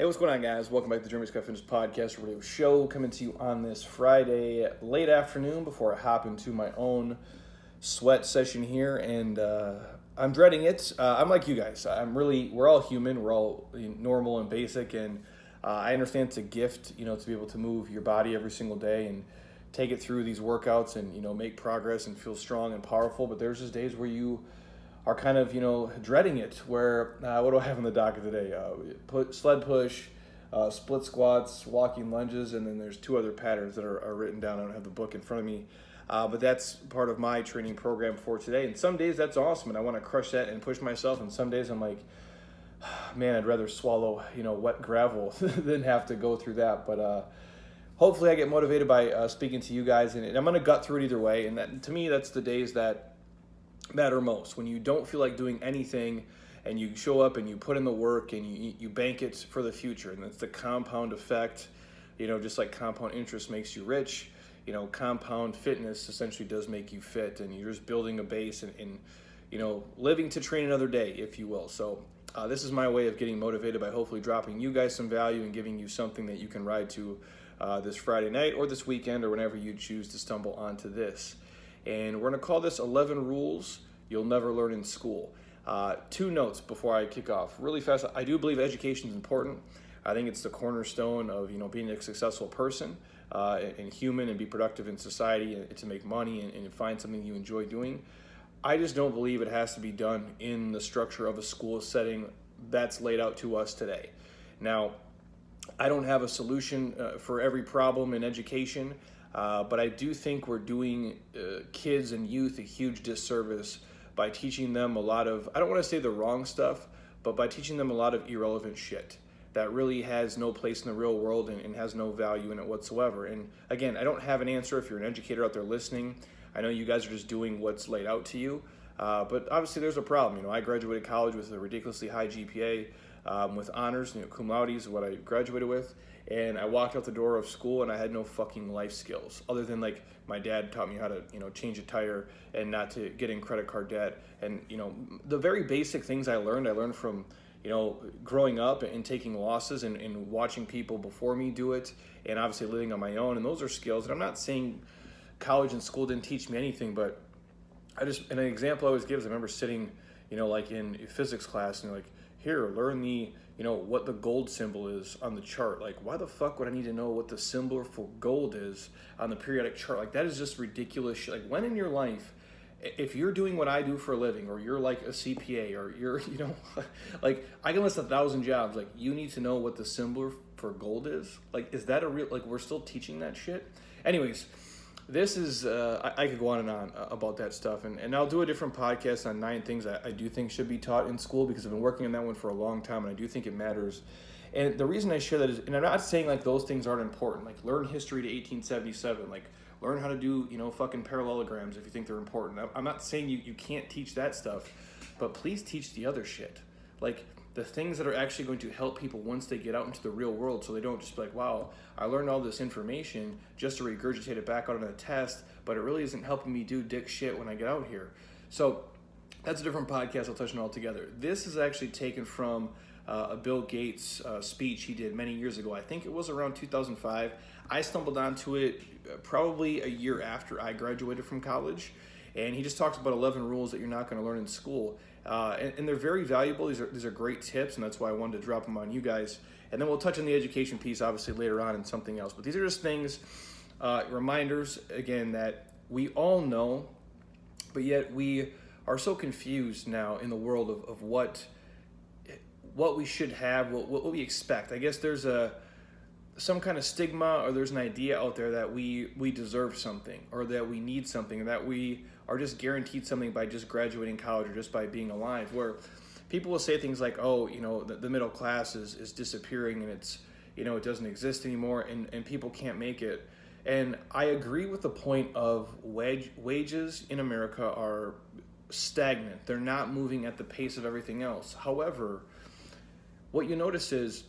Hey, what's going on, guys? Welcome back to the Jeremy's Cut Fitness Podcast Radio Show, coming to you on this Friday late afternoon before I hop into my own sweat session here, and I'm dreading it. I'm like you guys. We're all human. We're all normal and basic, and I understand it's a gift, to be able to move your body every single day and take it through these workouts and, make progress and feel strong and powerful. But there's just days where you are kind of, dreading it, where, what do I have on the docket today? Sled push, split squats, walking lunges, and then there's two other patterns that are written down. I don't have the book in front of me, but that's part of my training program for today. And some days that's awesome, and I want to crush that and push myself, and some days I'm like, man, I'd rather swallow, wet gravel than have to go through that. But hopefully I get motivated by speaking to you guys, and I'm going to gut through it either way. And that, to me, that's the days that matter most, when you don't feel like doing anything and you show up and you put in the work and you bank it for the future. And it's the compound effect, just like compound interest makes you rich, compound fitness essentially does make you fit, and you're just building a base and living to train another day, if you will. So this is my way of getting motivated by hopefully dropping you guys some value and giving you something that you can ride to this Friday night or this weekend or whenever you choose to stumble onto this. And we're going to call this 11 Rules You'll Never Learn in School. Two notes before I kick off. Really fast, I do believe education is important. I think it's the cornerstone of being a successful person and human, and be productive in society, and to make money and find something you enjoy doing. I just don't believe it has to be done in the structure of a school setting that's laid out to us today. Now, I don't have a solution for every problem in education. But I do think we're doing kids and youth a huge disservice by teaching them a lot of, I don't want to say the wrong stuff, but by teaching them a lot of irrelevant shit that really has no place in the real world and has no value in it whatsoever. And again, I don't have an answer if you're an educator out there listening. I know you guys are just doing what's laid out to you, but obviously there's a problem. I graduated college with a ridiculously high GPA, with honors, cum laude is what I graduated with. And I walked out the door of school and I had no fucking life skills other than like my dad taught me how to, change a tire and not to get in credit card debt. And, the very basic things I learned from, growing up and taking losses and watching people before me do it, and obviously living on my own. And those are skills. And I'm not saying college and school didn't teach me anything, but and an example I always give is I remember sitting, like in physics class and like, here, learn the, what the gold symbol is on the chart. Like, why the fuck would I need to know what the symbol for gold is on the periodic chart? Like, that is just ridiculous shit. Like, when in your life, if you're doing what I do for a living, or you're like a CPA, or you're, like, I can list 1,000 jobs. Like, you need to know what the symbol for gold is? Like, is that a real, like, we're still teaching that shit? Anyways, this is, I could go on and on about that stuff, and I'll do a different podcast on 9 things I do think should be taught in school, because I've been working on that one for a long time, and I do think it matters. And the reason I share that is, and I'm not saying like those things aren't important, like learn history to 1877, like learn how to do, fucking parallelograms if you think they're important. I'm not saying you can't teach that stuff, but please teach the other shit. Like, the things that are actually going to help people once they get out into the real world, so they don't just be like, wow, I learned all this information just to regurgitate it back out on a test, but it really isn't helping me do dick shit when I get out here. So that's a different podcast. I'll touch on it all together. This is actually taken from a Bill Gates speech he did many years ago. I think it was around 2005. I stumbled onto it probably a year after I graduated from college. And he just talks about 11 rules that you're not going to learn in school. And they're very valuable. These are great tips, and that's why I wanted to drop them on you guys. And then we'll touch on the education piece, obviously, later on in something else. But these are just things, reminders, again, that we all know, but yet are so confused now in the world of what we should have, what we expect. I guess there's some kind of stigma, or there's an idea out there that we deserve something, or that we need something, or that we are just guaranteed something by just graduating college or just by being alive, where people will say things like, oh, the middle class is disappearing and it's, it doesn't exist anymore, and people can't make it. And I agree with the point of wages in America are stagnant. They're not moving at the pace of everything else. However, what you notice is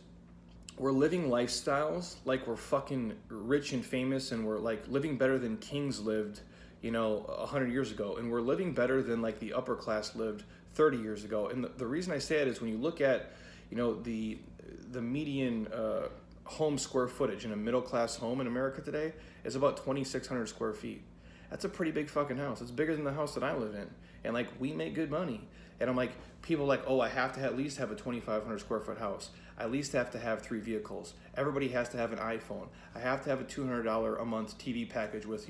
we're living lifestyles like we're fucking rich and famous, and we're like living better than kings lived, 100 years ago. And we're living better than like the upper class lived 30 years ago. And the reason I say it is when you look at, the the median home square footage in a middle class home in America today is about 2,600 square feet. That's a pretty big fucking house. It's bigger than the house that I live in. And like, we make good money. And I'm like, people are like, oh, I have to at least have a 2,500 square foot house. I at least have to have 3 vehicles. Everybody has to have an iPhone. I have to have a $200 a month TV package with,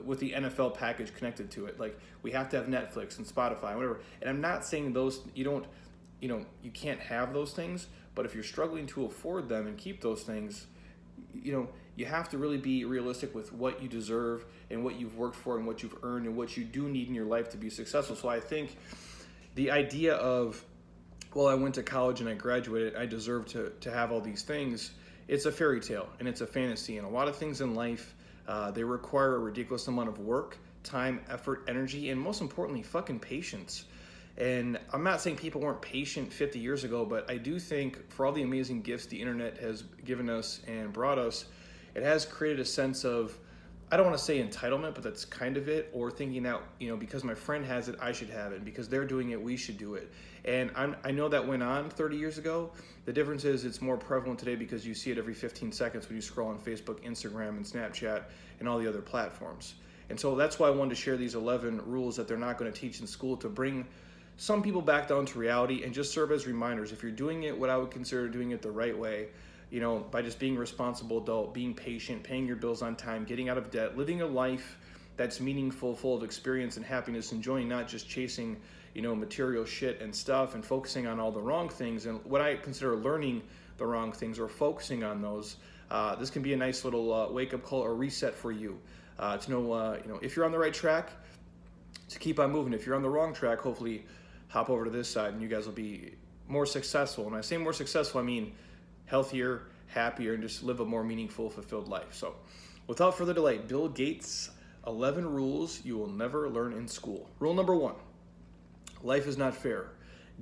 with the NFL package connected to it. Like, we have to have Netflix and Spotify and whatever. And I'm not saying those, you can't have those things, but if you're struggling to afford them and keep those things, you have to really be realistic with what you deserve and what you've worked for and what you've earned and what you do need in your life to be successful. So I think the idea of, well, I went to college and I graduated, I deserve to have all these things, it's a fairy tale and it's a fantasy. And a lot of things in life, they require a ridiculous amount of work, time, effort, energy, and most importantly, fucking patience. And I'm not saying people weren't patient 50 years ago, but I do think for all the amazing gifts the internet has given us and brought us, it has created a sense of, I don't want to say entitlement, but that's kind of it, or thinking that, because my friend has it, I should have it, and because they're doing it, we should do it. And I know that went on 30 years ago. The difference is it's more prevalent today because you see it every 15 seconds when you scroll on Facebook, Instagram, and Snapchat, and all the other platforms. And so that's why I wanted to share these 11 rules that they're not going to teach in school, to bring some people back down to reality and just serve as reminders. If you're doing it what I would consider doing it the right way, by just being a responsible adult, being patient, paying your bills on time, getting out of debt, living a life that's meaningful, full of experience and happiness, enjoying, not just chasing, material shit and stuff and focusing on all the wrong things and what I consider learning the wrong things or focusing on those. This can be a nice little wake-up call or reset for you to know, if you're on the right track, to keep on moving. If you're on the wrong track, hopefully hop over to this side and you guys will be more successful. When I say more successful, I mean healthier, happier, and just live a more meaningful, fulfilled life. So without further delay, Bill Gates' 11 rules you will never learn in school. Rule number 1, life is not fair.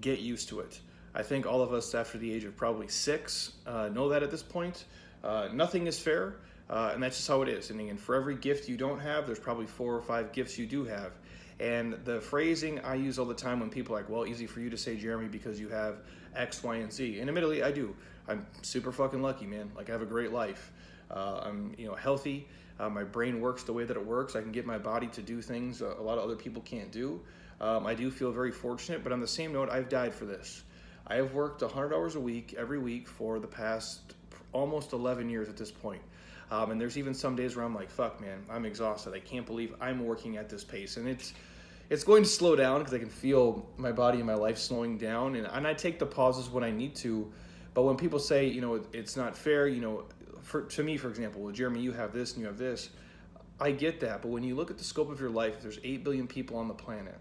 Get used to it. I think all of us after the age of probably 6 know that at this point. Nothing is fair, and that's just how it is. And for every gift you don't have, there's probably 4 or 5 gifts you do have. And the phrasing I use all the time when people are like, well, easy for you to say, Jeremy, because you have X, Y, and Z. And admittedly, I do. I'm super fucking lucky, man. Like, I have a great life. I'm, healthy. My brain works the way that it works. I can get my body to do things a lot of other people can't do. I do feel very fortunate, but on the same note, I've died for this. I have worked 100 hours a week, every week, for the past almost 11 years at this point. And there's even some days where I'm like, fuck, man, I'm exhausted. I can't believe I'm working at this pace. And it's going to slow down because I can feel my body and my life slowing down. And I take the pauses when I need to. But when people say, it's not fair, to me, for example, well, Jeremy, you have this and you have this. I get that. But when you look at the scope of your life, there's 8 billion people on the planet.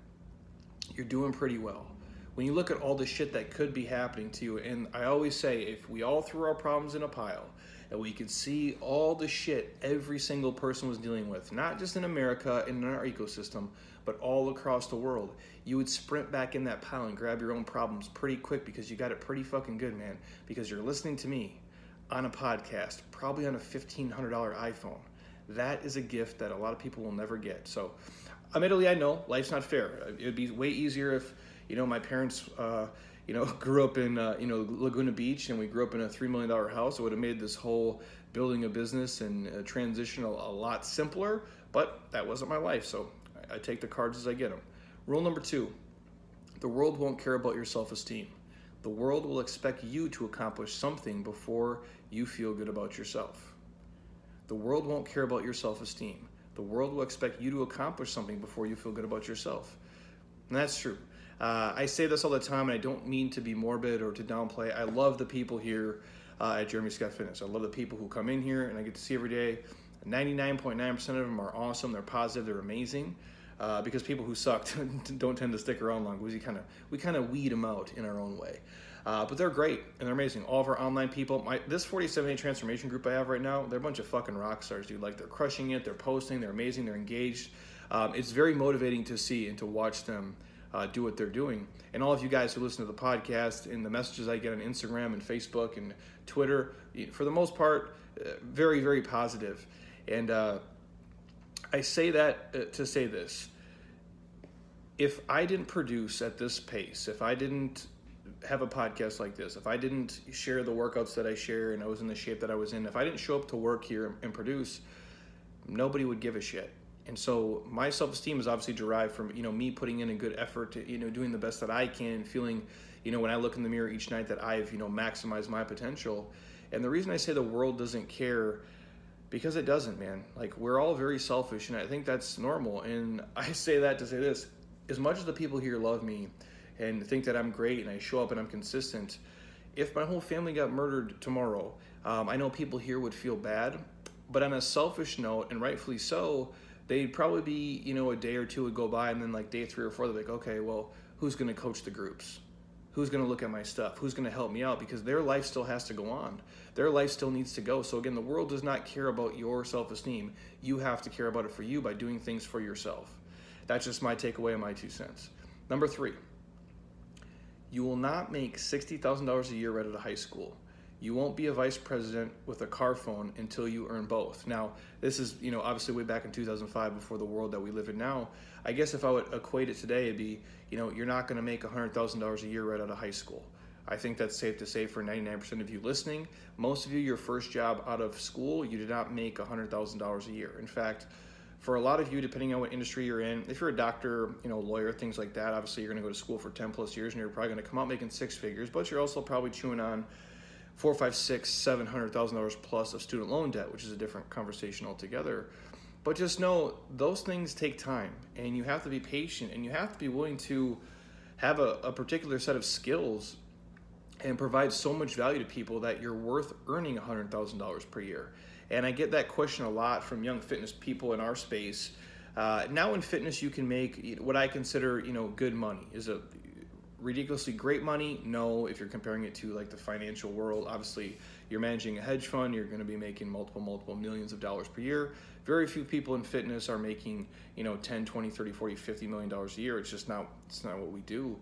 You're doing pretty well. When you look at all the shit that could be happening to you, and I always say, if we all threw our problems in a pile, and we could see all the shit every single person was dealing with, not just in America and in our ecosystem, but all across the world, you would sprint back in that pile and grab your own problems pretty quick because you got it pretty fucking good, man, because you're listening to me on a podcast, probably on a $1,500 iPhone. That is a gift that a lot of people will never get. So, admittedly, I know life's not fair. It would be way easier if, my parents, grew up in, Laguna Beach, and we grew up in a $3 million house. It would have made this whole building a business and transition a lot simpler, but that wasn't my life, so I take the cards as I get them. Rule number 2, the world won't care about your self-esteem. The world will expect you to accomplish something before you feel good about yourself. The world won't care about your self-esteem. The world will expect you to accomplish something before you feel good about yourself. And that's true. I say this all the time, and I don't mean to be morbid or to downplay. I love the people here at Jeremy Scott Fitness. I love the people who come in here and I get to see every day. 99.9% of them are awesome. They're positive. They're amazing. Because people who suck don't tend to stick around long. We kind of weed them out in our own way. But they're great and they're amazing. All of our online people, this 47-day transformation group I have right now, they're a bunch of fucking rock stars, dude. Like, they're crushing it. They're posting. They're amazing. They're engaged. It's very motivating to see and to watch them do what they're doing. And all of you guys who listen to the podcast and the messages I get on Instagram and Facebook and Twitter, for the most part, very, very positive. And I say that to say this. If I didn't produce at this pace, if I didn't have a podcast like this, if I didn't share the workouts that I share and I was in the shape that I was in, if I didn't show up to work here and produce, nobody would give a shit. And so my self-esteem is obviously derived from, me putting in a good effort to, doing the best that I can, feeling, when I look in the mirror each night that I've, maximized my potential. And the reason I say the world doesn't care, because it doesn't, man. Like, we're all very selfish, and I think that's normal. And I say that to say this: as much as the people here love me and think that I'm great and I show up and I'm consistent, if my whole family got murdered tomorrow, I know people here would feel bad. But on a selfish note, and rightfully so, they'd probably be, a day or two would go by, and then like day 3 or 4, they're like, okay, well, who's going to coach the groups? Who's going to look at my stuff? Who's going to help me out? Because their life still has to go on. Their life still needs to go. So again, the world does not care about your self-esteem. You have to care about it for you by doing things for yourself. That's just my takeaway and my 2 cents. Number 3, you will not make $60,000 a year right out of high school. You won't be a vice president with a car phone until you earn both. Now, this is, obviously way back in 2005, before the world that we live in now. I guess if I would equate it today, it'd be, you're not going to make $100,000 a year right out of high school. I think that's safe to say for 99% of you listening. Most of you, your first job out of school, you did not make $100,000 a year. In fact, for a lot of you, depending on what industry you're in, if you're a doctor, lawyer, things like that, obviously you're going to go to school for 10 plus years and you're probably going to come out making 6 figures, but you're also probably chewing on $400,000, $500,000, $700,000 plus of student loan debt, which is a different conversation altogether. But just know those things take time, and you have to be patient, and you have to be willing to have a particular set of skills and provide so much value to people that you're worth earning $100,000 per year. And I get that question a lot from young fitness people in our space. Now in fitness, you can make what I consider, good money. Is it ridiculously great money? No. If you're comparing it to like the financial world, obviously you're managing a hedge fund, you're going to be making multiple millions of dollars per year. Very few people in fitness are making 10, 20, 30, 40, 50 million dollars a year. It's not what we do.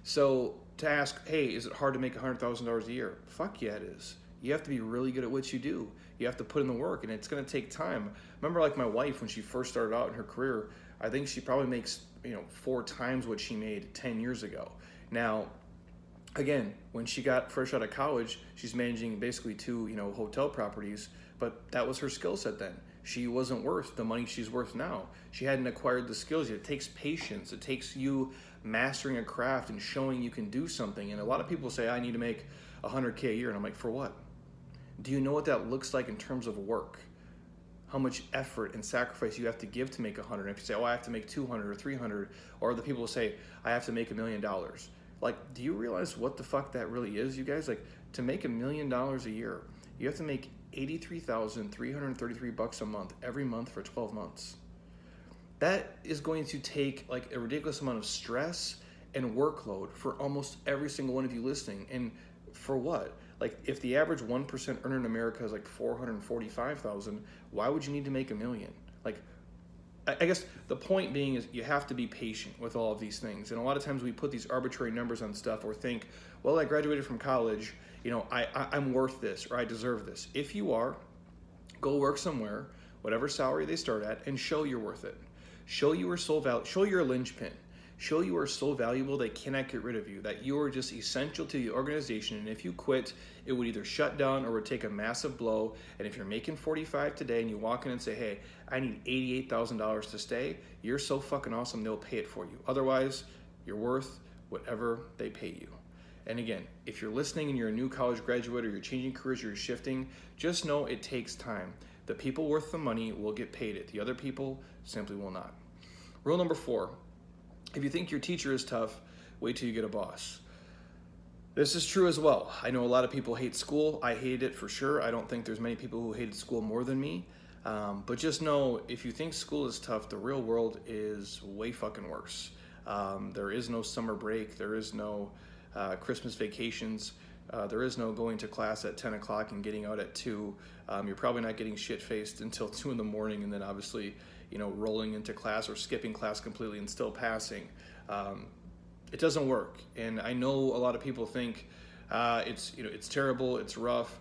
So to ask, hey, is it hard to make $100,000 a year? Fuck yeah, it is. You have to be really good at what you do. You have to put in the work, and it's going to take time. Remember, like my wife, when she first started out in her career, I think she probably makes 4 times what she made 10 years ago. Now, again, when she got fresh out of college, she's managing basically 2, hotel properties, but that was her skill set then. She wasn't worth the money she's worth now. She hadn't acquired the skills yet. It takes patience. It takes you mastering a craft and showing you can do something. And a lot of people say, I need to make $100K a year. And I'm like, for what? Do you know what that looks like in terms of work? How much effort and sacrifice you have to give to make 100. If you say, I have to make 200 or 300, or the people say, I have to make $1 million. Like, do you realize what the fuck that really is, you guys? Like, to make $1 million a year, you have to make $83,333 a month every month for 12 months. That is going to take like a ridiculous amount of stress and workload for almost every single one of you listening. And for what? Like, if the average 1% earner in America is like $445,000, why would you need to make $1 million? Like, I guess the point being is you have to be patient with all of these things. And a lot of times we put these arbitrary numbers on stuff or think, well, I graduated from college, I'm worth this or I deserve this. If you are, go work somewhere, whatever salary they start at, and show you're worth it. Show you are show you're a linchpin. Show you are so valuable they cannot get rid of you, that you are just essential to the organization, and if you quit, it would either shut down or would take a massive blow. And if you're making 45 today and you walk in and say, hey, I need $88,000 to stay, you're so fucking awesome, they'll pay it for you. Otherwise, you're worth whatever they pay you. And again, if you're listening and you're a new college graduate or you're changing careers or you're shifting, just know it takes time. The people worth the money will get paid it. The other people simply will not. Rule number 4. If you think your teacher is tough, wait till you get a boss. This is true as well. I know a lot of people hate school. I hated it for sure. I don't think there's many people who hated school more than me. But just know, if you think school is tough, the real world is way fucking worse. There is no summer break. There is no Christmas vacations. There is no going to class at 10 o'clock and getting out at 2. You're probably not getting shit-faced until 2 in the morning, and then obviously rolling into class or skipping class completely and still passing. It doesn't work. And I know a lot of people think it's terrible, it's rough.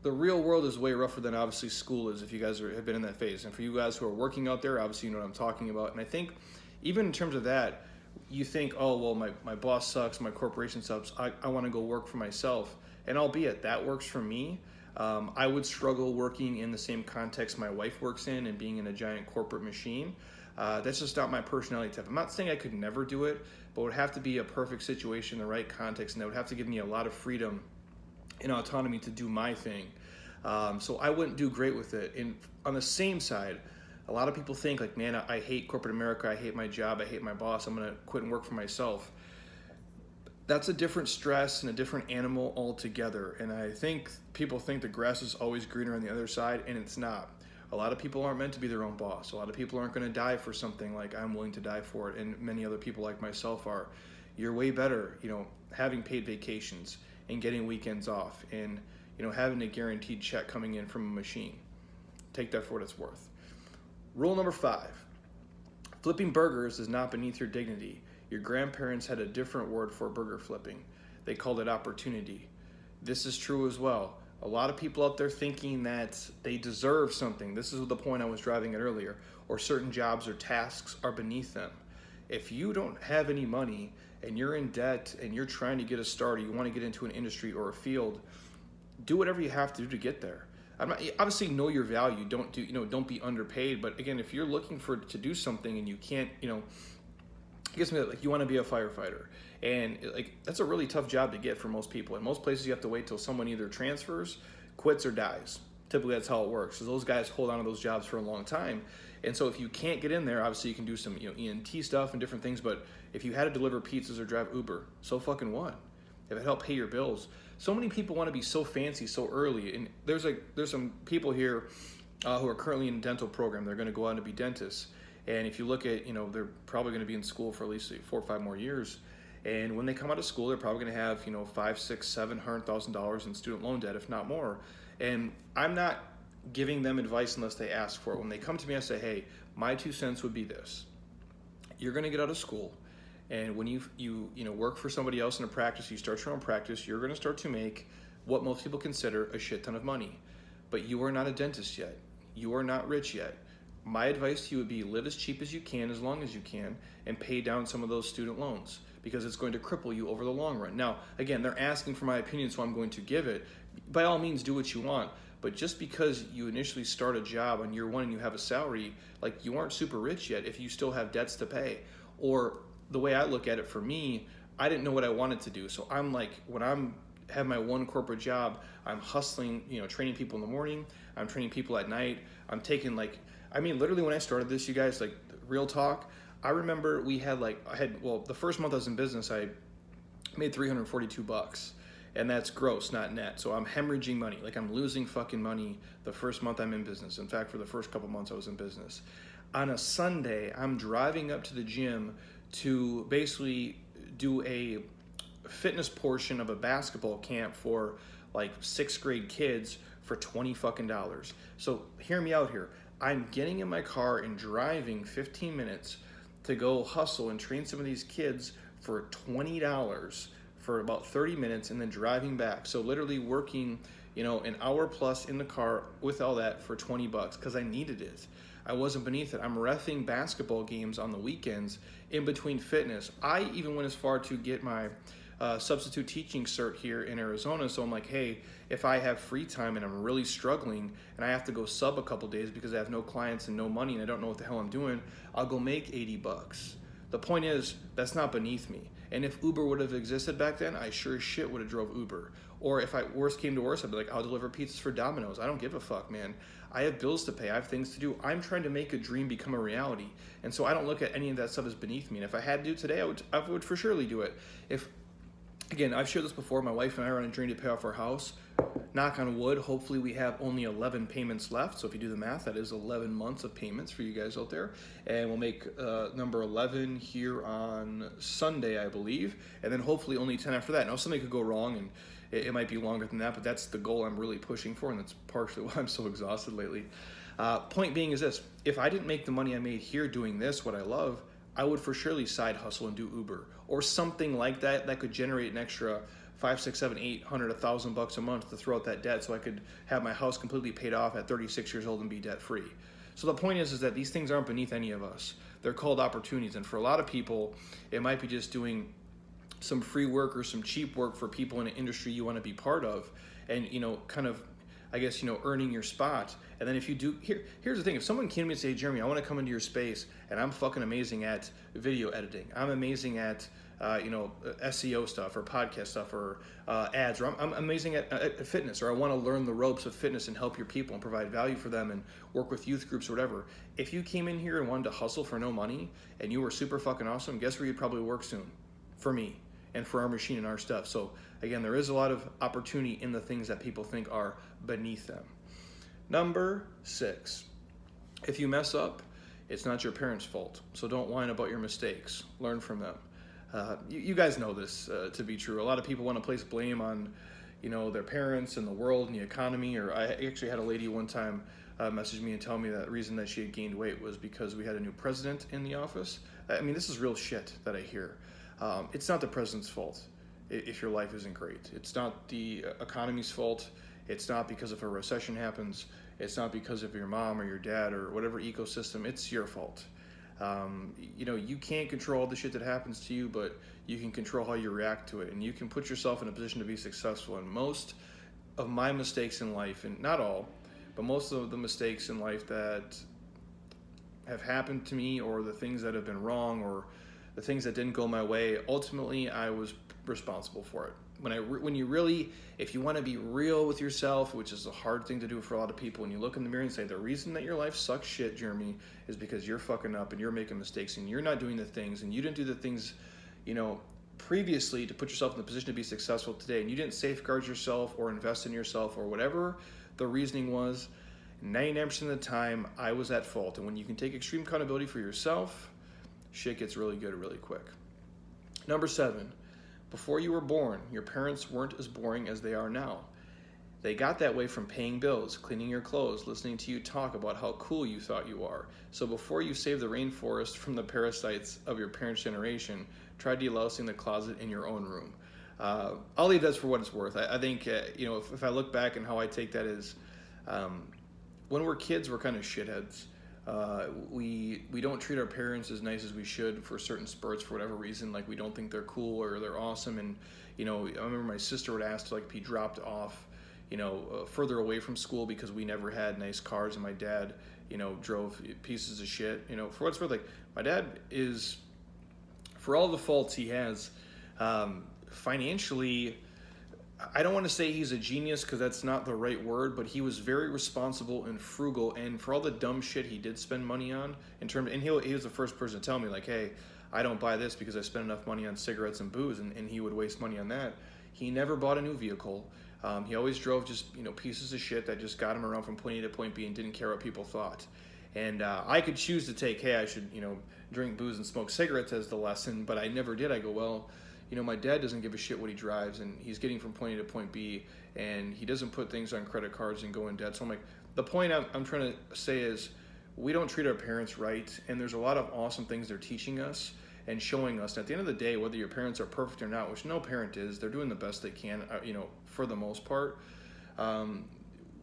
The real world is way rougher than obviously school is, if you guys have been in that phase. And for you guys who are working out there, obviously you know what I'm talking about. And I think even in terms of that, you think, oh, well, my boss sucks, my corporation sucks, I want to go work for myself. And albeit that works for me, I would struggle working in the same context my wife works in and being in a giant corporate machine. That's just not my personality type. I'm not saying I could never do it, but it would have to be a perfect situation, the right context, and that would have to give me a lot of freedom and autonomy to do my thing. So I wouldn't do great with it. And on the same side, a lot of people think like, man, I hate corporate America, I hate my job, I hate my boss, I'm gonna quit and work for myself. That's a different stress and a different animal altogether. And I think people think the grass is always greener on the other side, and it's not. A lot of people aren't meant to be their own boss. A lot of people aren't gonna die for something like I'm willing to die for it, and many other people like myself are. You're way better, having paid vacations and getting weekends off and, having a guaranteed check coming in from a machine. Take that for what it's worth. Rule number 5, flipping burgers is not beneath your dignity. Your grandparents had a different word for burger flipping. They called it opportunity. This is true as well. A lot of people out there thinking that they deserve something. This is the point I was driving at earlier. Or certain jobs or tasks are beneath them. If you don't have any money and you're in debt and you're trying to get a start, or you want to get into an industry or a field, do whatever you have to do to get there. Obviously know your value. Don't be underpaid. But again, if you're looking to do something and you can't, I guess like you want to be a firefighter, and like that's a really tough job to get for most people. In most places, you have to wait till someone either transfers, quits, or dies. Typically, that's how it works. So those guys hold on to those jobs for a long time. And so if you can't get in there, obviously you can do some ENT stuff and different things. But if you had to deliver pizzas or drive Uber, so fucking what? If it helped pay your bills. So many people want to be so fancy so early, and there's some people here who are currently in a dental program. They're going to go out and be dentists, and if you look at they're probably going to be in school for at least 4 or 5 more years, and when they come out of school, they're probably going to have $5, $6, $700,000 in student loan debt, if not more. And I'm not giving them advice unless they ask for it. When they come to me, I say, hey, my 2 cents would be this: you're going to get out of school. And when you work for somebody else in a practice, you start your own practice, you're going to start to make what most people consider a shit ton of money. But you are not a dentist yet. You are not rich yet. My advice to you would be live as cheap as you can, as long as you can, and pay down some of those student loans, because it's going to cripple you over the long run. Now, again, they're asking for my opinion, so I'm going to give it. By all means, do what you want. But just because you initially start a job on year 1 and you have a salary, like you aren't super rich yet if you still have debts to pay. Or the way I look at it, for me, I didn't know what I wanted to do. So I'm like, when have my one corporate job, I'm hustling, training people in the morning, I'm training people at night. I'm taking literally when I started this, you guys, like real talk, I remember the first month I was in business, I made $342, and that's gross, not net. So I'm hemorrhaging money. Like I'm losing fucking money the first month I'm in business. In fact, for the first couple months I was in business. On a Sunday, I'm driving up to the gym to basically do a fitness portion of a basketball camp for like 6th grade kids for $20 fucking. So hear me out here. I'm getting in my car and driving 15 minutes to go hustle and train some of these kids for $20 for about 30 minutes and then driving back. So literally working, an hour plus in the car with all that for $20 because I needed it. I wasn't beneath it. I'm reffing basketball games on the weekends in between fitness. I even went as far to get my substitute teaching cert here in Arizona. So I'm like, hey, if I have free time and I'm really struggling and I have to go sub a couple days because I have no clients and no money and I don't know what the hell I'm doing, I'll go make $80. The point is, that's not beneath me. And if Uber would have existed back then, I sure as shit would have drove Uber. Or if worst came to worst, I'd be like, I'll deliver pizzas for Domino's. I don't give a fuck, man. I have bills to pay. I have things to do. I'm trying to make a dream become a reality. And so I don't look at any of that stuff as beneath me. And if I had to do it today, I would for surely do it. Again, I've shared this before. My wife and I are on a journey to pay off our house. Knock on wood, hopefully we have only 11 payments left. So if you do the math, that is 11 months of payments for you guys out there. And we'll make number 11 here on Sunday, I believe. And then hopefully only 10 after that. Now, something could go wrong and it might be longer than that, but that's the goal I'm really pushing for. And that's partially why I'm so exhausted lately. Point being is this: if I didn't make the money I made here doing this, what I love, I would for surely side hustle and do Uber or something like that that could generate an extra $500, $600, $700, $800, $1,000 a month to throw out that debt so I could have my house completely paid off at 36 years old and be debt free. So the point is that these things aren't beneath any of us. They're called opportunities. And for a lot of people, it might be just doing some free work or some cheap work for people in an industry you want to be part of, and kind of, I guess, earning your spot. And then if you do, here's the thing: if someone came to me and say, Jeremy, I want to come into your space, and I'm fucking amazing at video editing, I'm amazing at SEO stuff or podcast stuff or ads, or I'm amazing at fitness, or I want to learn the ropes of fitness and help your people and provide value for them and work with youth groups or whatever. If you came in here and wanted to hustle for no money and you were super fucking awesome, guess where you'd probably work soon? For me and for our machine and our stuff. So again, there is a lot of opportunity in the things that people think are beneath them. Number 6, if you mess up, it's not your parents' fault. So don't whine about your mistakes. Learn from them. You guys know this to be true. A lot of people want to place blame on, their parents and the world and the economy. Or I actually had a lady one time message me and tell me that the reason that she had gained weight was because we had a new president in the office. I mean, this is real shit that I hear. It's not the president's fault if your life isn't great. It's not the economy's fault. It's not because if a recession happens. It's not because of your mom or your dad or whatever ecosystem. It's your fault. You can't control all the shit that happens to you, but you can control how you react to it, and you can put yourself in a position to be successful. And most of my mistakes in life, and not all, but most of the mistakes in life that have happened to me, or the things that have been wrong, or the things that didn't go my way, ultimately I was responsible for it. If you want to be real with yourself, which is a hard thing to do for a lot of people, when you look in the mirror and say, the reason that your life sucks shit, Jeremy, is because you're fucking up and you're making mistakes and you're not doing the things, and you didn't do the things, previously to put yourself in the position to be successful today, and you didn't safeguard yourself or invest in yourself or whatever the reasoning was. 99% of the time, I was at fault. And when you can take extreme accountability for yourself, shit gets really good really quick. Number 7, before you were born, your parents weren't as boring as they are now. They got that way from paying bills, cleaning your clothes, listening to you talk about how cool you thought you are. So before you save the rainforest from the parasites of your parents' generation, try delousing the closet in your own room. I'll leave that for what it's worth. I think, if I look back and how I take that is, when we're kids, we're kind of shitheads. We don't treat our parents as nice as we should for certain spurts for whatever reason. Like, we don't think they're cool or they're awesome. And I remember my sister would ask to be dropped off further away from school because we never had nice cars, and my dad drove pieces of shit. For what it's worth, my dad is, for all the faults he has, financially, I don't want to say he's a genius because that's not the right word, but he was very responsible and frugal. And for all the dumb shit he did spend money on, and he was the first person to tell me, hey, I don't buy this because I spend enough money on cigarettes and booze, and he would waste money on that. He never bought a new vehicle. He always drove just pieces of shit that just got him around from point A to point B and didn't care what people thought. And I could choose to take, hey, I should drink booze and smoke cigarettes as the lesson, but I never did. I go, well, my dad doesn't give a shit what he drives, and he's getting from point A to point B, and he doesn't put things on credit cards and go in debt. So I'm the point I'm trying to say is, we don't treat our parents right, and there's a lot of awesome things they're teaching us and showing us. And at the end of the day, whether your parents are perfect or not, which no parent is, they're doing the best they can, for the most part.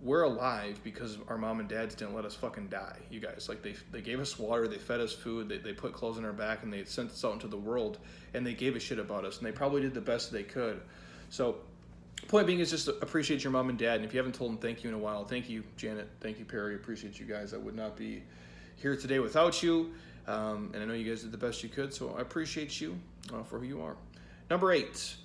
We're alive because our mom and dads didn't let us fucking die, you guys. They gave us water, they fed us food, they put clothes on our back, and they sent us out into the world, and they gave a shit about us, and they probably did the best they could. So, point being is just appreciate your mom and dad, and if you haven't told them thank you in a while, thank you, Janet, thank you, Perry, appreciate you guys. I would not be here today without you, and I know you guys did the best you could, so I appreciate you for who you are. Number 8,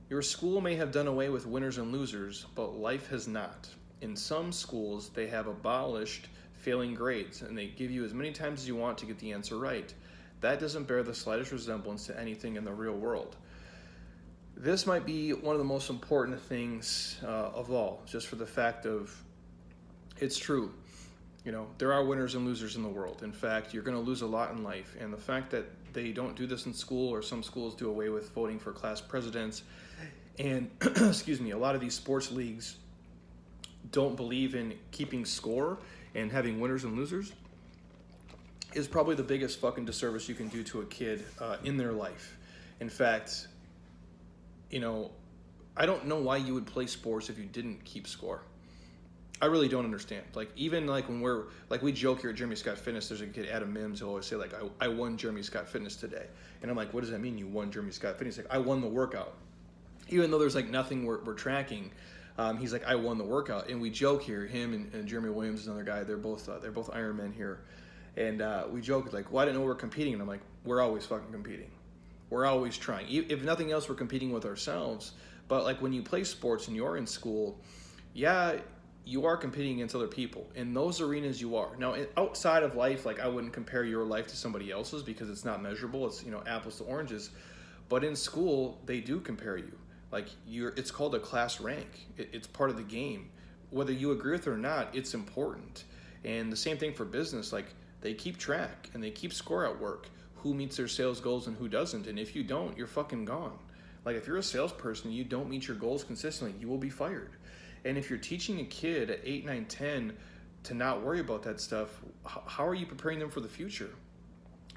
your school may have done away with winners and losers, but life has not. In some schools, they have abolished failing grades, and they give you as many times as you want to get the answer right. That doesn't bear the slightest resemblance to anything in the real world. This might be one of the most important things of all, just for the fact of, it's true. There are winners and losers in the world. In fact, you're going to lose a lot in life, and the fact that they don't do this in school, or some schools do away with voting for class presidents, and a lot of these sports leagues don't believe in keeping score and having winners and losers, is probably the biggest fucking disservice you can do to a kid in their life. In fact, I don't know why you would play sports if you didn't keep score. I really don't understand. Like, even like when we're like, we joke here at Jeremy Scott Fitness, there's a kid, Adam Mims, who always say like, I won Jeremy Scott Fitness today. And I'm like, what does that mean? You won Jeremy Scott Fitness? Like, I won the workout. Even though there's like nothing we're tracking, he's like, I won the workout. And we joke here, him and Jeremy Williams is another guy. They're both Ironmen here. And we joke like, well, I didn't know we're competing. And I'm like, we're always fucking competing. We're always trying. If nothing else, we're competing with ourselves. But like when you play sports and you're in school, yeah, you are competing against other people. In those arenas, you are. Now, outside of life, like I wouldn't compare your life to somebody else's because it's not measurable. It's, apples to oranges. But in school, they do compare you. Like it's called a class rank. It's part of the game. Whether you agree with it or not, it's important. And the same thing for business. Like they keep track and they keep score at work. Who meets their sales goals and who doesn't. And if you don't, you're fucking gone. Like if you're a salesperson, you don't meet your goals consistently, you will be fired. And if you're teaching a kid at 8, 9, 10 to not worry about that stuff, how are you preparing them for the future?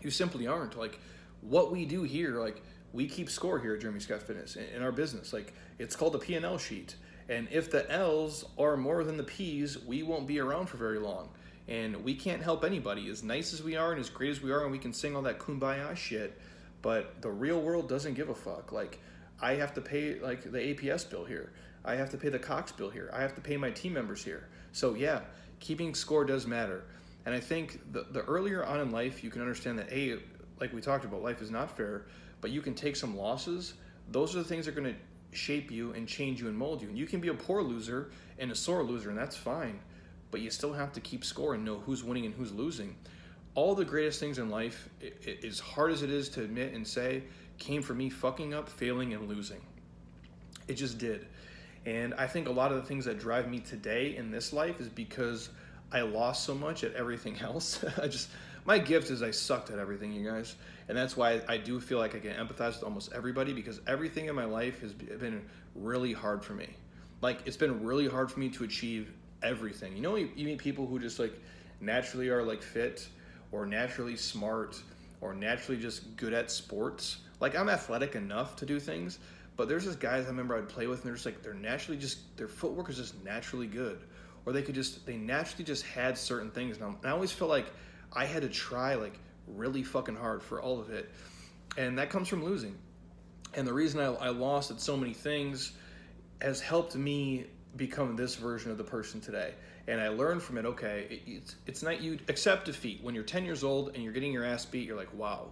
You simply aren't. Like what we do here, like we keep score here at Jeremy Scott Fitness in our business. Like it's called a P&L sheet. And if the L's are more than the P's, we won't be around for very long. And we can't help anybody. As nice as we are and as great as we are, and we can sing all that kumbaya shit, but the real world doesn't give a fuck. Like I have to pay like the APS bill here. I have to pay the Cox bill here. I have to pay my team members here. So yeah, keeping score does matter. And I think the earlier on in life you can understand that, like we talked about, life is not fair, but you can take some losses. Those are the things that are going to shape you and change you and mold you. And you can be a poor loser and a sore loser, and that's fine. But you still have to keep score and know who's winning and who's losing. All the greatest things in life, as hard as it is to admit and say, came from me fucking up, failing, and losing. It just did. And I think a lot of the things that drive me today in this life is because I lost so much at everything else. My gift is I sucked at everything, you guys. And that's why I do feel like I can empathize with almost everybody, because everything in my life has been really hard for me. Like, it's been really hard for me to achieve everything. You meet people who just like naturally are like fit or naturally smart or naturally just good at sports. Like I'm athletic enough to do things, but there's just guys I remember I'd play with and they're just like, their footwork is just naturally good. Or they naturally just had certain things. And I always felt like I had to try like really fucking hard for all of it. And that comes from losing. And the reason I lost at so many things has helped me become this version of the person today. And I learned from it, okay, it's not, you accept defeat. When you're 10 years old and you're getting your ass beat, you're like, wow,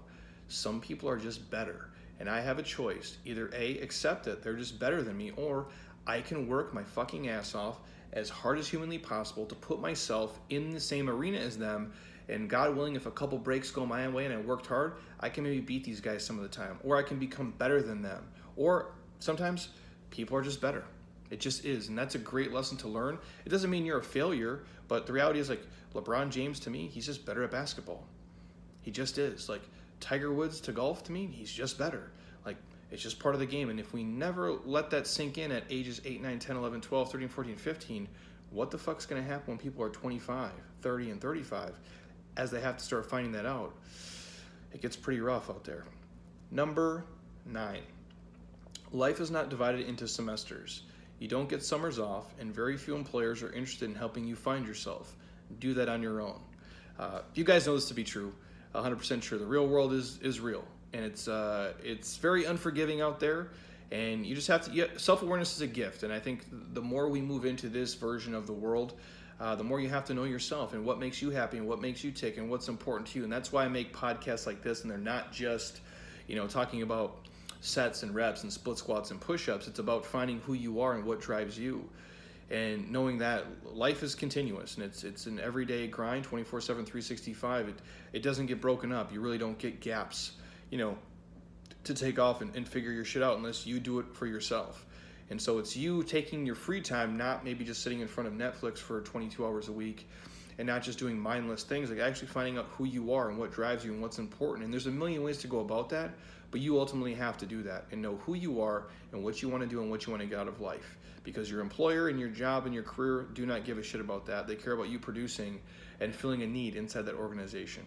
some people are just better. And I have a choice. Either A, accept it, they're just better than me, or I can work my fucking ass off as hard as humanly possible to put myself in the same arena as them. And God willing, if a couple breaks go my way and I worked hard, I can maybe beat these guys some of the time, or I can become better than them. Or sometimes people are just better. It just is, and that's a great lesson to learn. It doesn't mean you're a failure, but the reality is, like, LeBron James, to me, he's just better at basketball. He just is. Like, Tiger Woods to golf, to me, he's just better. Like, it's just part of the game, and if we never let that sink in at ages 8, 9, 10, 11, 12, 13, 14, 15, what the fuck's going to happen when people are 25, 30, and 35, as they have to start finding that out? It gets pretty rough out there. Number 9. Life is not divided into semesters. You don't get summers off, and very few employers are interested in helping you find yourself. Do that on your own. You guys know this to be true, 100% true. The real world is real, and it's very unforgiving out there, and you just have to, self-awareness is a gift, and I think the more we move into this version of the world, the more you have to know yourself and what makes you happy and what makes you tick and what's important to you. And that's why I make podcasts like this, and they're not just, talking about sets and reps and split squats and push-ups. It's about finding who you are and what drives you, and knowing that life is continuous and it's an everyday grind, 24/7, 365. It doesn't get broken up. You really don't get gaps, to take off and figure your shit out unless you do it for yourself. And so it's you taking your free time, not maybe just sitting in front of Netflix for 22 hours a week and not just doing mindless things, like actually finding out who you are and what drives you and what's important. And there's a million ways to go about that, but you ultimately have to do that and know who you are and what you want to do and what you want to get out of life. Because your employer and your job and your career do not give a shit about that. They care about you producing and filling a need inside that organization.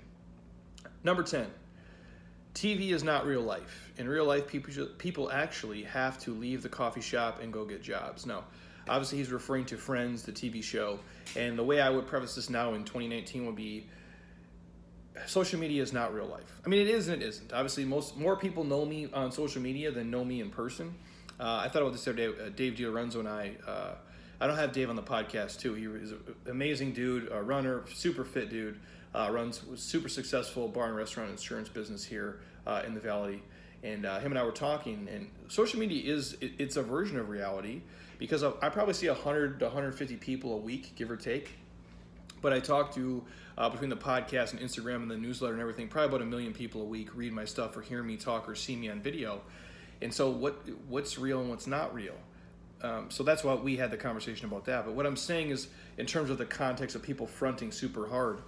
Number 10, TV is not real life. In real life, people actually have to leave the coffee shop and go get jobs. Now, Obviously, he's referring to Friends, the TV show. And the way I would preface this now in 2019 would be, social media is not real life. I mean, it is and it isn't. Obviously, more people know me on social media than know me in person. I thought about this the other day. Dave DiLorenzo and I don't have Dave on the podcast too. He is an amazing dude, a runner, super fit dude. Runs super successful bar and restaurant insurance business here in the Valley. And him and I were talking, and social media it's a version of reality, because I probably see 100 to 150 people a week, give or take. But I talk to, between the podcast and Instagram and the newsletter and everything, probably about 1 million people a week read my stuff or hear me talk or see me on video. And so what's real and what's not real? So that's why we had the conversation about that. But what I'm saying is, in terms of the context of people fronting super hard,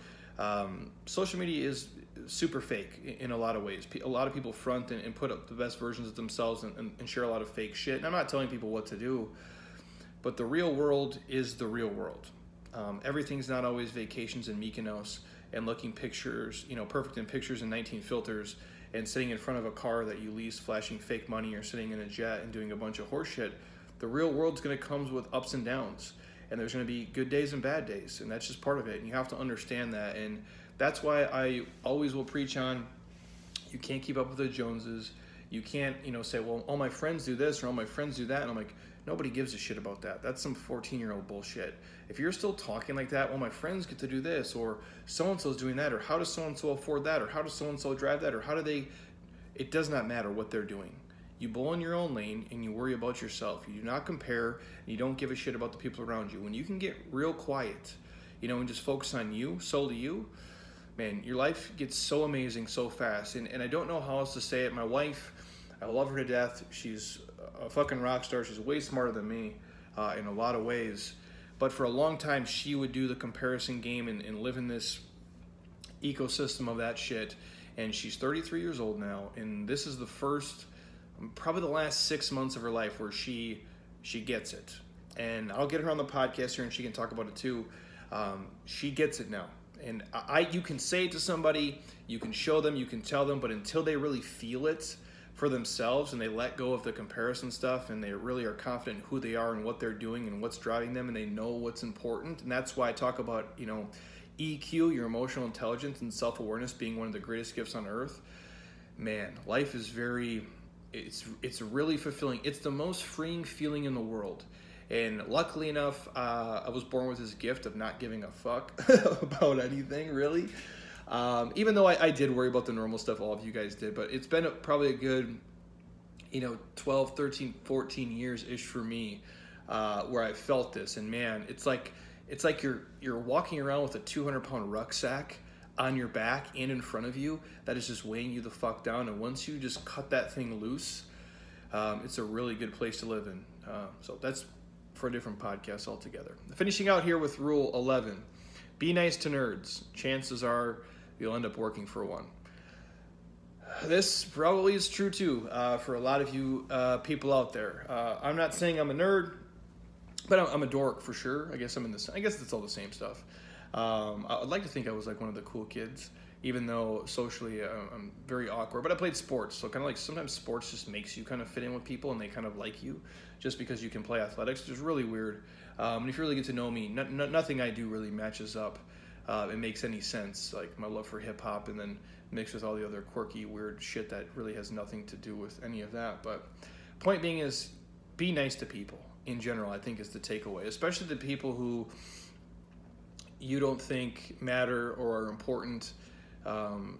social media is super fake in a lot of ways. A lot of people front and put up the best versions of themselves and share a lot of fake shit. And I'm not telling people what to do, but the real world is the real world. Everything's not always vacations in Mykonos and looking pictures, perfect in pictures and 19 filters, and sitting in front of a car that you lease, flashing fake money, or sitting in a jet and doing a bunch of horse shit. The real world's going to come with ups and downs, and there's going to be good days and bad days, and that's just part of it, and you have to understand that. And that's why I always will preach on, you can't keep up with the Joneses. You can't, say, well, all my friends do this or all my friends do that. And I'm like, nobody gives a shit about that. That's some 14-year-old bullshit. If you're still talking like that, well, my friends get to do this, or so-and-so's doing that, or how does so-and-so afford that, or how does so-and-so drive that, or how do they, it does not matter what they're doing. You bowl in your own lane and you worry about yourself. You do not compare, and you don't give a shit about the people around you. When you can get real quiet, and just focus on you, solely you, man, your life gets so amazing so fast. And I don't know how else to say it. My wife, I love her to death. She's a fucking rock star. She's way smarter than me in a lot of ways. But for a long time, she would do the comparison game and live in this ecosystem of that shit. And she's 33 years old now. And this is the first, probably the last 6 months of her life where she gets it. And I'll get her on the podcast here and she can talk about it too. She gets it now. And you can say it to somebody, you can show them, you can tell them, but until they really feel it for themselves and they let go of the comparison stuff and they really are confident in who they are and what they're doing and what's driving them, and they know what's important. And that's why I talk about, EQ, your emotional intelligence, and self-awareness being one of the greatest gifts on earth. Man, life is it's really fulfilling. It's the most freeing feeling in the world. And luckily enough, I was born with this gift of not giving a fuck about anything, really. Even though I did worry about the normal stuff all of you guys did. But it's been probably a good, 12, 13, 14 years-ish for me where I felt this. And man, it's like you're walking around with a 200-pound rucksack on your back and in front of you that is just weighing you the fuck down. And once you just cut that thing loose, it's a really good place to live in. So that's for a different podcast altogether. Finishing out here with Rule 11. Be nice to nerds. Chances are you'll end up working for one. This probably is true too for a lot of you people out there. I'm not saying I'm a nerd, but I'm a dork for sure. I guess it's all the same stuff. I'd like to think I was like one of the cool kids, even though socially I'm very awkward. But I played sports, so kind of like sometimes sports just makes you kind of fit in with people and they kind of like you just because you can play athletics, which is really weird. And if you really get to know me, nothing I do really matches up. It makes any sense, like my love for hip-hop and then mixed with all the other quirky, weird shit that really has nothing to do with any of that. But point being is, be nice to people in general, I think is the takeaway, especially the people who you don't think matter or are important.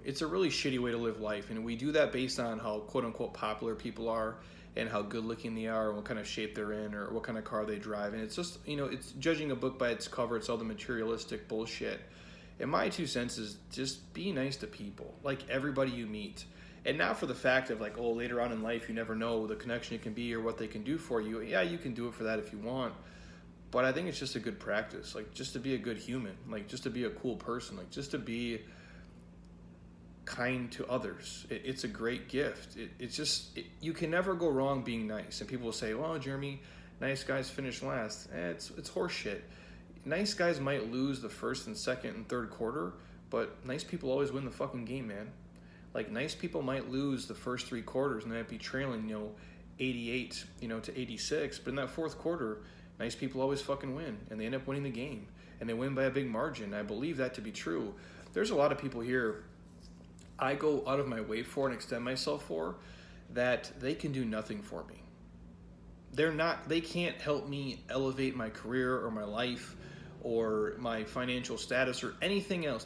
It's a really shitty way to live life, and we do that based on how quote-unquote popular people are and how good-looking they are and what kind of shape they're in or what kind of car they drive. And it's just, it's judging a book by its cover. It's all the materialistic bullshit. And my 2 cents is just be nice to people, like everybody you meet. And not for the fact of like, oh, later on in life you never know the connection it can be or what they can do for you. Yeah, you can do it for that if you want. But I think it's just a good practice, like just to be a good human, like just to be a cool person, like just to be kind to others. It's a great gift. You can never go wrong being nice. And people will say, well, Jeremy, nice guys finish last. It's horseshit. Nice guys might lose the first and second and third quarter, but nice people always win the fucking game, man. Like nice people might lose the first 3 quarters and they might be trailing, 88, to 86, but in that fourth quarter, Nice people always fucking win, and they end up winning the game, and they win by a big margin. I believe that to be true. There's a lot of people here I go out of my way for and extend myself for that they can do nothing for me. They can't help me elevate my career or my life or my financial status or anything else.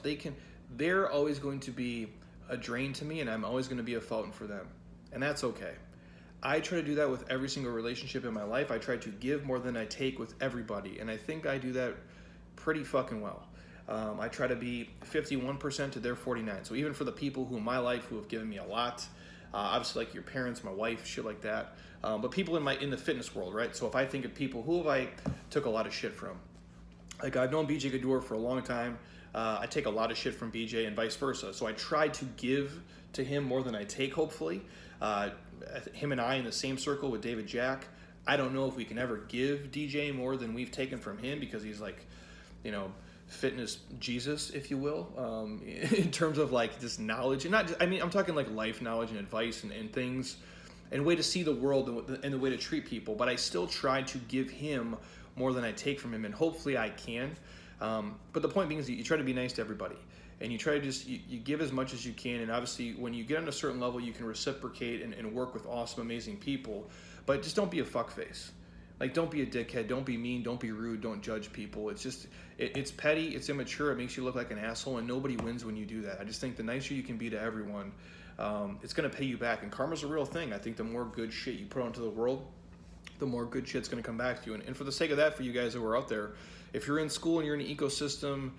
They're always going to be a drain to me, and I'm always going to be a fountain for them. And that's okay. I try to do that with every single relationship in my life. I try to give more than I take with everybody, and I think I do that pretty fucking well. I try to be 51% to their 49. So even for the people who in my life who have given me a lot, obviously like your parents, my wife, shit like that. But people in the fitness world, right? So if I think of people, who have I took a lot of shit from? Like I've known BJ Gaddour for a long time. I take a lot of shit from BJ and vice versa. So I try to give to him more than I take, hopefully. Him and I in the same circle with David Jack. I don't know if we can ever give DJ more than we've taken from him because he's like, fitness Jesus, if you will, in terms of like this knowledge. And not just, I'm talking like life knowledge and advice and things and way to see the world and the way to treat people. But I still try to give him more than I take from him, and hopefully I can. But the point being is that you try to be nice to everybody, and you try to you give as much as you can. And obviously, when you get on a certain level, you can reciprocate and work with awesome, amazing people. But just don't be a fuckface. Like, don't be a dickhead. Don't be mean. Don't be rude. Don't judge people. It's just, it's petty. It's immature. It makes you look like an asshole, and nobody wins when you do that. I just think the nicer you can be to everyone, it's going to pay you back. And karma's a real thing. I think the more good shit you put out into the world, the more good shit's going to come back to you. And for the sake of that, for you guys who are out there, if you're in school and you're in an ecosystem,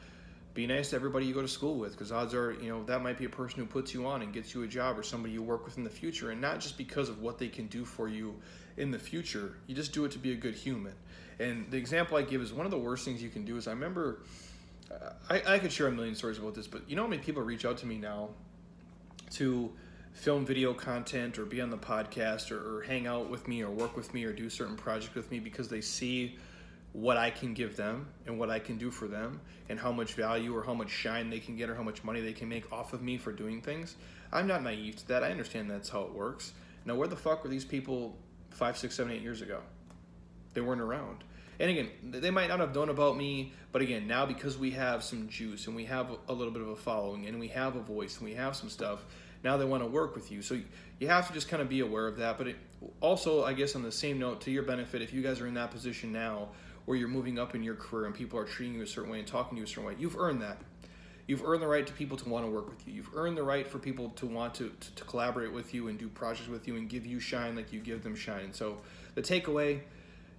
be nice to everybody you go to school with, because odds are, that might be a person who puts you on and gets you a job, or somebody you work with in the future, and not just because of what they can do for you in the future. You just do it to be a good human. And the example I give is one of the worst things you can do is, I remember, I could share a million stories about this, but you know how many people reach out to me now to film video content or be on the podcast or hang out with me or work with me or do certain projects with me because they see what I can give them and what I can do for them and how much value or how much shine they can get or how much money they can make off of me for doing things. I'm not naive to that. I understand that's how it works. Now, where the fuck were these people 5, 6, 7, 8 years ago? They weren't around. And again, they might not have known about me, but again, now because we have some juice and we have a little bit of a following and we have a voice and we have some stuff, now they want to work with you. So you have to just kind of be aware of that. But also, I guess on the same note, to your benefit, if you guys are in that position now where you're moving up in your career and people are treating you a certain way and talking to you a certain way, you've earned that. You've earned the right to people to want to work with you. You've earned the right for people to want to collaborate with you and do projects with you and give you shine like you give them shine. So the takeaway,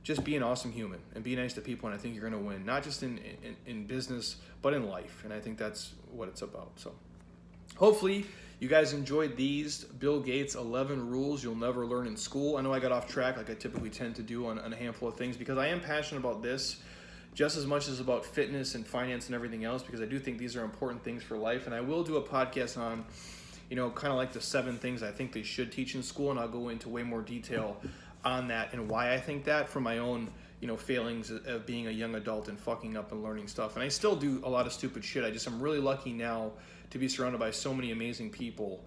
just be an awesome human and be nice to people, and I think you're going to win, not just in business, but in life. And I think that's what it's about. So hopefully you guys enjoyed these Bill Gates 11 rules you'll never learn in school. I know I got off track like I typically tend to do on a handful of things, because I am passionate about this just as much as about fitness and finance and everything else, because I do think these are important things for life. And I will do a podcast on, kind of like the 7 things I think they should teach in school, and I'll go into way more detail on that and why I think that from my own, failings of being a young adult and fucking up and learning stuff. And I still do a lot of stupid shit. I'm really lucky now to be surrounded by so many amazing people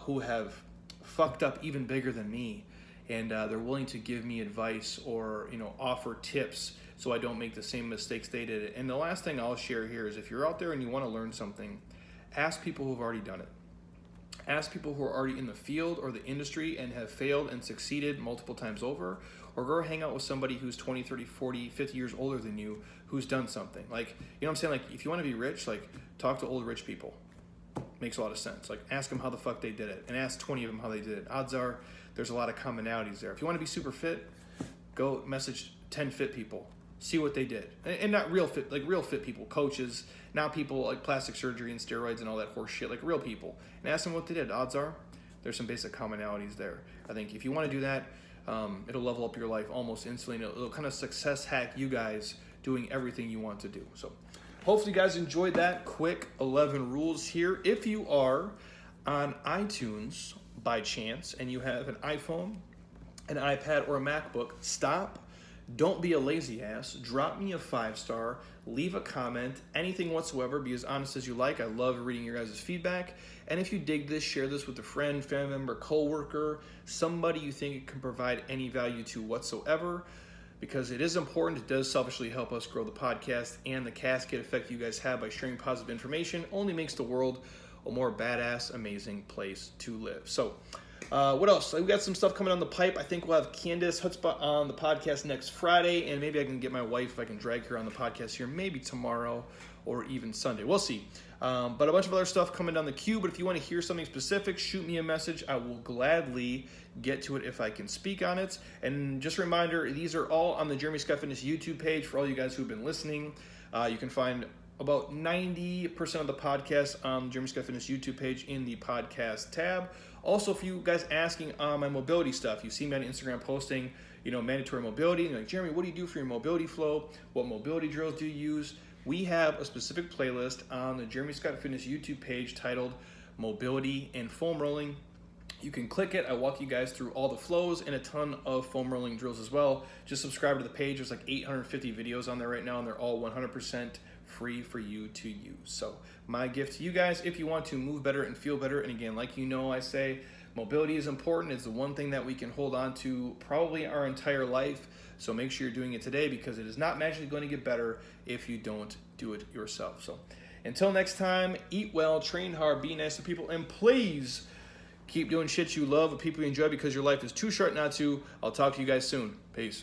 who have fucked up even bigger than me, and they're willing to give me advice or offer tips so I don't make the same mistakes they did. And the last thing I'll share here is, if you're out there and you want to learn something, ask people who've already done it. Ask people who are already in the field or the industry and have failed and succeeded multiple times over, or go hang out with somebody who's 20, 30, 40, 50 years older than you who's done something. Like, what I'm saying? Like, if you want to be rich, like, talk to old rich people. Makes a lot of sense. Like, ask them how the fuck they did it, and ask 20 of them how they did it. Odds are there's a lot of commonalities there. If you want to be super fit, go message 10 fit people. See what they did. And not real fit, like real fit people, coaches, not people like plastic surgery and steroids and all that horse shit, like real people. And ask them what they did. Odds are there's some basic commonalities there. I think if you want to do that, it'll level up your life almost instantly. It'll kind of success hack you guys doing everything you want to do. So hopefully you guys enjoyed that quick 11 rules here. If you are on iTunes by chance and you have an iPhone, an iPad, or a MacBook, stop. Don't be a lazy ass. Drop me a 5-star. Leave a comment. Anything whatsoever. Be as honest as you like. I love reading your guys' feedback. And if you dig this, share this with a friend, family member, coworker, somebody you think it can provide any value to whatsoever. because it is important. It does selfishly help us grow the podcast, and the cascade effect you guys have by sharing positive information only makes the world a more badass, amazing place to live. So what else? We've got some stuff coming on the pipe. I think we'll have Candace Hutzpah on the podcast next Friday, and maybe I can get my wife, if I can drag her on the podcast here, maybe tomorrow or even Sunday. We'll see. But a bunch of other stuff coming down the queue. But if you want to hear something specific, shoot me a message. I will gladly get to it if I can speak on it. And just a reminder, these are all on the Jeremy Scott Fitness YouTube page for all you guys who've been listening. You can find about 90% of the podcast on the Jeremy Scott Fitness YouTube page in the podcast tab. Also, for you guys asking on my mobility stuff, you see me on Instagram posting, mandatory mobility. And you're like, Jeremy, what do you do for your mobility flow? What mobility drills do you use? We have a specific playlist on the Jeremy Scott Fitness YouTube page titled Mobility and Foam Rolling. You can click it. I walk you guys through all the flows and a ton of foam rolling drills as well. Just subscribe to the page. There's like 850 videos on there right now, and they're all 100% free for you to use. So my gift to you guys, if you want to move better and feel better, and again, like I say, mobility is important. It's the one thing that we can hold on to probably our entire life. So make sure you're doing it today, because it is not magically going to get better if you don't do it yourself. So until next time, eat well, train hard, be nice to people, and please keep doing shit you love with people you enjoy, because your life is too short not to. I'll talk to you guys soon. Peace.